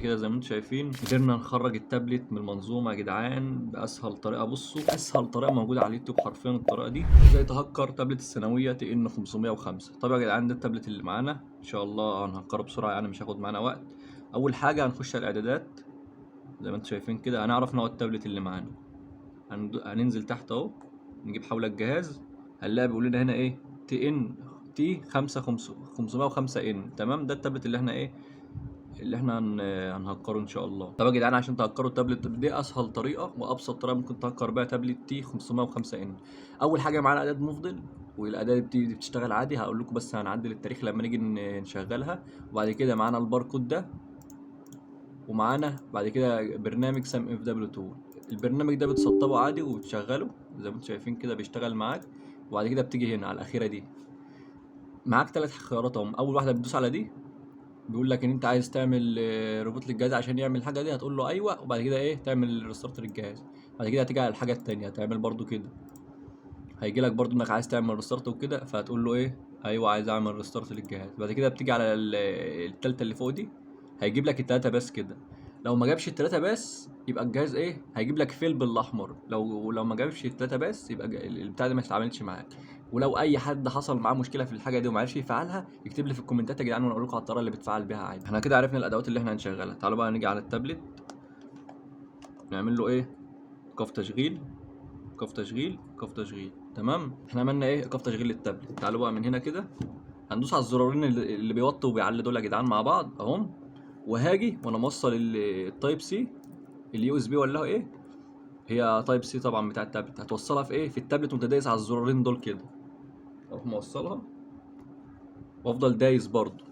كده زي ما انتم شايفين قدرنا نخرج التابلت من المنظومه يا جدعان باسهل طريقه. بصوا اسهل طريقه موجوده على اليوتيوب حرفيا الطريقه دي، ازاي تهكر تابلت الثانويه TN 505. طب يا جدعان ده التابلت اللي معانا ان شاء الله هنهكره بسرعه، يعني مش هياخد معانا وقت. اول حاجه هنخش على الاعدادات زي ما انتم شايفين كده، هنعرف نوع التابلت اللي معانا. هننزل تحت اهو، نجيب حول الجهاز، هنلاقي بيقول لنا هنا ايه تي 505N. تمام، ده التابلت اللي احنا ايه اللي احنا هنهكره ان شاء الله. طب يا جدعان عشان تهكروا التابلت دي اسهل طريقه وابسط طريقه ممكن تهكر بيها تابلت تي 505N. اول حاجه معانا اعداد مفضل، والاعداد دي بتشتغل عادي، هقول لكم بس هنعدل التاريخ لما نيجي نشغلها. وبعد كده معانا الباركود ده، ومعانا بعد كده برنامج سام اف دبليو 2. البرنامج ده بتسطبه عادي وبتشغله زي ما انتم شايفين كده بيشتغل معاك. وبعد كده بتيجي هنا على الاخيره دي، معاك 3 خيارات اهم. اول واحده بتدوس على دي، بيقول لك ان انت عايز تعمل ريبوت للجهاز عشان يعمل الحاجه دي، هتقول له ايوه. وبعد كده ايه تعمل ريستارت للجهاز. بعد كده هتيجي على الحاجه التانيه هتعمل برضو كده، هيجي لك برضو انك عايز تعمل ريستارت وكده، فهتقول له ايه ايوه عايز اعمل ريستارت للجهاز. بعد كده بتيجي على التالتة اللي فوق دي، هيجيب لك التلاتة بس كده. لو ما جابش التلاتة بس يبقى الجهاز ايه هيجيب لك فيل بالاحمر. لو ما جابش التلاتة بس يبقى البتاع ده ما اتعملش معاك. ولو اي حد حصل معاه مشكله في الحاجه دي وما عرفش يفعلها يكتب لي في الكومنتات يا جدعان وانا اقول لكم على الطريقه اللي بتفعل بيها عادي. احنا كده عرفنا الادوات اللي احنا هنشغلها. تعالوا بقى نيجي على التابلت، نعمل له ايه ايقاف تشغيل، ايقاف تشغيل، ايقاف تشغيل. تمام، احنا عملنا ايه ايقاف تشغيل للتابلت. تعالوا بقى من هنا كده هندوس على الزرارين اللي بيوطوا وبيعلي دول يا جدعان مع بعض اهم. وهاجي وانا موصل التايب سي اليو اس بي ولا ايه، هي تايب سي طبعا بتاع التابلت، هتوصلها في ايه في التابلت وانت دايس على الزرارين دول كده. اروح موصلها وافضل دايس برضو.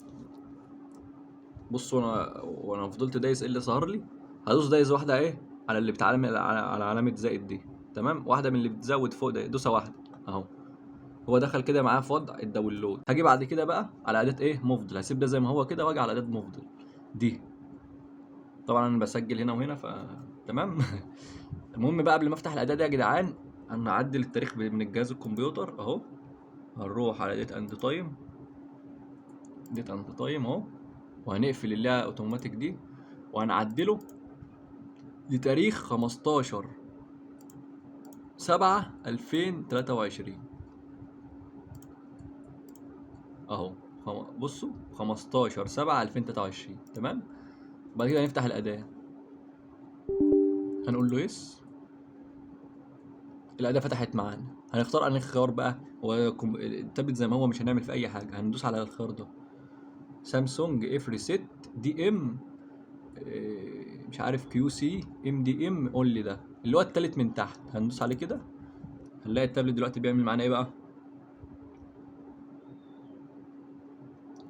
بصوا وانا فضلت دايس، ايه اللي ظهر لي؟ هدوس دايس واحده ايه على اللي بتعلم على علامه زائد دي. تمام، واحده من اللي بتزود فوق ده، دوسه واحده اهو. هو دخل كده معاه في وضع الداونلود. هاجي بعد كده بقى على اداه ايه مفضل، هسيب ده زي ما هو كده واجي على اداه مفضل دي. طبعا انا بسجل هنا وهنا تمام. المهم بقى قبل ما افتح الاداه دي يا جدعان، هنعدل التاريخ من الجهاز الكمبيوتر اهو. هنروح على ديت اند تايم، ديت اند تايم اهو، وهنقفل اللي هي اوتوماتيك دي، وهنعدله لتاريخ 15/7/2023 اهو. بصوا 15/7/2023 تمام. بعد كده هنفتح الأداة، هنقول له يس. الأداة فتحت معانا، هنختار أنهي خيار بقى. هو التابلت زي ما هو مش هنعمل فيه أي حاجة، هندوس على الخيار ده سامسونج اف ريسيت دي ام مش عارف كيو سي ام دي ام اونلي، ده اللي هو التالت من تحت. هندوس عليه كده، هنلاقي التابلت دلوقتي بيعمل معانا ايه بقى،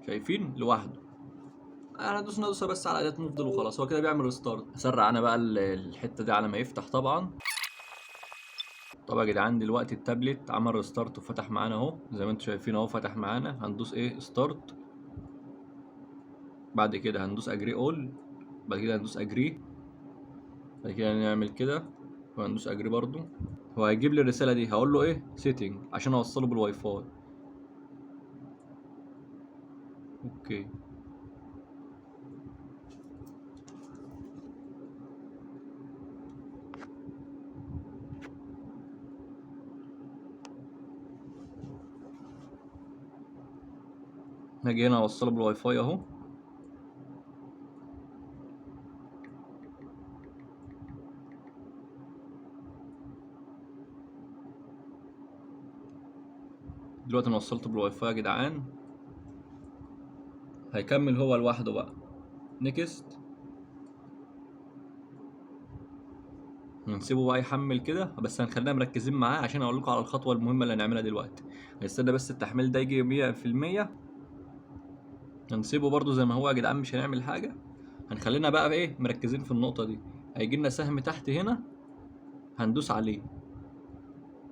شايفين لوحده. انا دوسنا دوسه بس على اداه مفضل وخلاص، هو كده بيعمل ريستارت. اسرع انا بقى الحته دي على ما يفتح طبعا. طبعا يا جدعان دلوقتي التابلت عمل ريستارت وفتح معانا اهو زي ما انتم شايفين اهو، فتح معانا. هندوس ايه ستارت، بعد كده هندوس اجري اول، بعد كده هندوس اجري، بعد كده نعمل كده وهندوس اجري برضو. هو هيجيب لي الرساله دي، هقول له ايه سيتنج عشان اوصله بالواي فاي. اوكي، هاجي هنا اوصله بالواي فاي اهو. دلوقتي انا وصلته بالواي فاي يا جدعان، هيكمل هو لوحده بقى. نيكست، هنسيبه بقى يحمل كده، بس هنخلينا مركزين معاه عشان اقول لكم على الخطوه المهمه اللي هنعملها دلوقتي. هنستنى بس التحميل ده يجي 100%. هنسيبه برضو زي ما هو يا جدعان، مش هنعمل حاجه. هنخلينا بقى ايه مركزين في النقطه دي. هيجي لنا سهم تحت هنا، هندوس عليه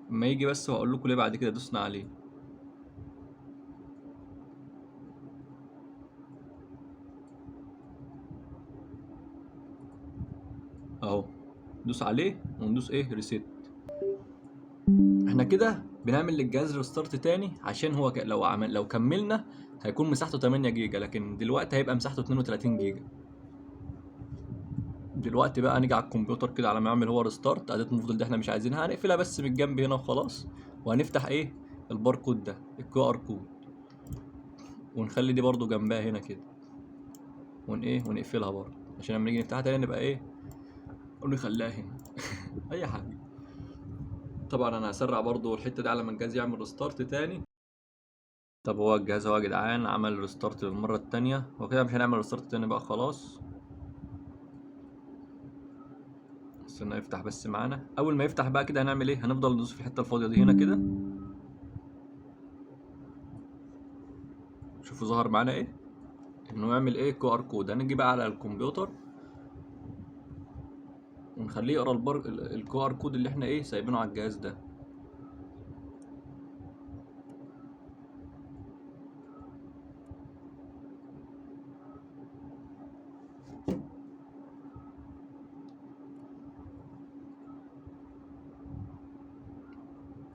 اما يجي بس، وهقول لكم ليه بعد كده دوسنا عليه. اهو ندوس عليه وندوس ايه ريسيت. احنا كده بنعمل للجهاز ريستارت تاني عشان هو لو كملنا هيكون مساحته 8 جيجا، لكن دلوقتي هيبقى مساحته 32 جيجا. دلوقتي بقى نيجي على الكمبيوتر كده على ما يعمل هو ريستارت. اداه المفضل دي احنا مش عايزينها، هنقفلها بس من الجنب هنا وخلاص. وهنفتح ايه؟ الباركود ده، الكيو ار كود، ونخلي دي برضو جنبها هنا كده، ونقفلها برضو عشان لما نيجي نفتحها تاني نبقى ايه، ونخليها هنا. اي حاجه. طبعا انا هسرع برضو الحته دي على ما الجهاز يعمل ريستارت تاني. طب هو الجهاز اهو يا جدعان عمل ريستارت للمره التانيه. هو كده مش هنعمل ريستارت تاني بقى خلاص. استنى يفتح بس معانا. اول ما يفتح بقى كده هنعمل ايه؟ هنفضل ندوس في الحته الفاضيه دي هنا كده. شوفوا ظهر معانا ايه؟ انه يعمل ايه؟ كيو ار كود. هنيجي بقى على الكمبيوتر ونخليه يقرا الكيو ار كود اللي احنا ايه سايبينه على الجهاز ده.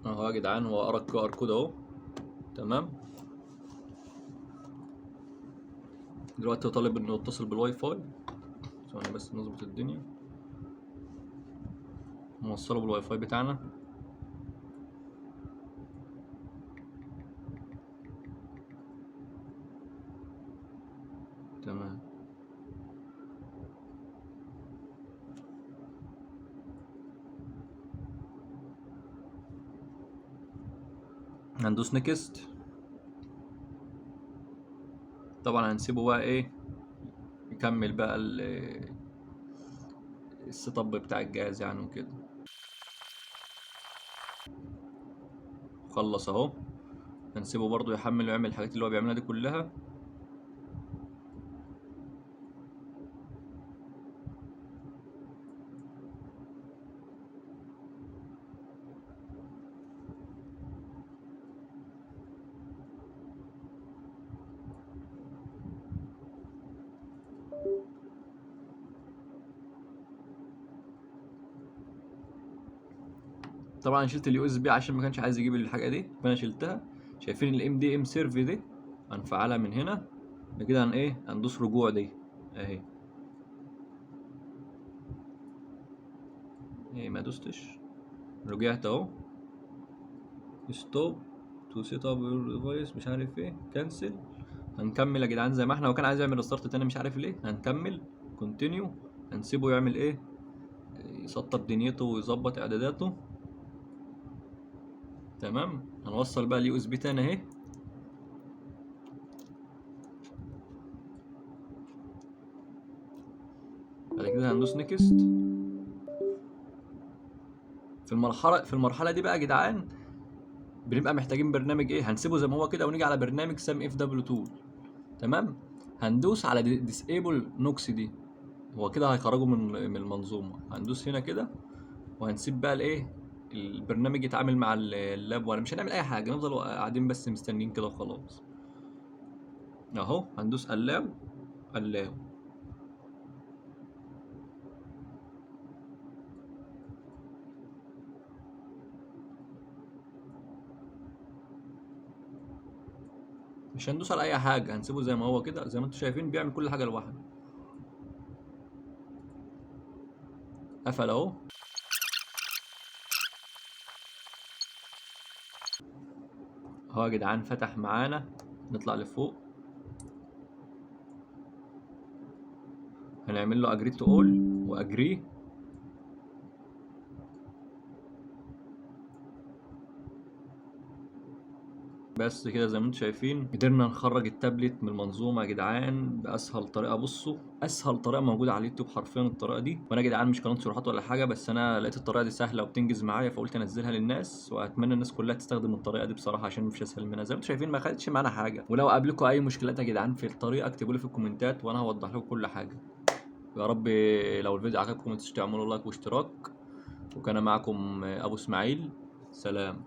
اهو يا جدعان هو قرا الكيو ار كود اهو. تمام. دلوقتي هو طالب انه يتصل بالواي فاي. ثواني بس نظبط الدنيا. نوصله بالواي فاي بتاعنا. تمام. هندوس نيكست. طبعا هنسيبه بقى ايه يكمل بقى السيت اب بتاع الجهاز يعني وكده. خلص اهو. هنسيبه برضو يحمل ويعمل الحاجات اللي هو بيعملها دي كلها. طبعا شلت اليو اس بي عشان ما كانش عايز يجيب الحاجه دي فانا شلتها. شايفين الام دي ام سيرف دي؟ هنفعلها من هنا. كده ايه هندوس رجوع دي اهي. ايه ما دوستش. رجعت اهو. ستوب تو سيت اب ديفايس مش عارف ايه كانسل. هنكمل يا جدعان زي ما احنا. وكان عايز يعمل ريستارت تاني مش عارف ليه. هنكمل كونتينيو. هنسيبه يعمل ايه؟ يسطب دنيته ويظبط اعداداته. تمام. هنوصل بقى اليو اس بي تاني اهي. بعد كده هندوس نيكست. في المرحله دي بقى يا جدعان بنبقى محتاجين برنامج ايه. هنسيبه زي ما هو كده ونيجي على برنامج سام اف دبليو تول. تمام. هندوس على ديسيبل نوكس دي. هو كده هيخرجه من المنظومه. هندوس هنا كده وهنسيب بقى الايه البرنامج يتعامل مع اللاب. ولا مش هنعمل اي حاجه، نفضل قاعدين بس مستنيين كده وخلاص. اهو هندوس الاو. الاو. مش هندوس على اي حاجه، هنسيبه زي ما هو كده. زي ما انتم شايفين بيعمل كل حاجه لوحده. قفل اهو. اهو يا جدعان فتح معانا. نطلع لفوق. هنعمل له اجري تو اول واجري. بس كده زي ما انتم شايفين قدرنا نخرج التابلت من المنظومه يا جدعان باسهل طريقه. بصوا اسهل طريقه موجوده على اليوتيوب حرفيا الطريقه دي. وانا يا جدعان مش قناه شروحات ولا حاجه، بس انا لقيت الطريقه دي سهله وبتنجز معايا فقلت انزلها للناس. واتمنى الناس كلها تستخدم الطريقه دي بصراحه عشان مفيش اسهل منها. زي ما انتم شايفين ما خدتش معانا حاجه. ولو قابلكم اي مشكلات يا جدعان في الطريقه اكتبوا لي في الكومنتات وانا هوضح لكم كل حاجه. يا رب لو الفيديو عجبكم ما تنسوش تعملوا لايك واشتراك. وكان معكم ابو اسماعيل. سلام.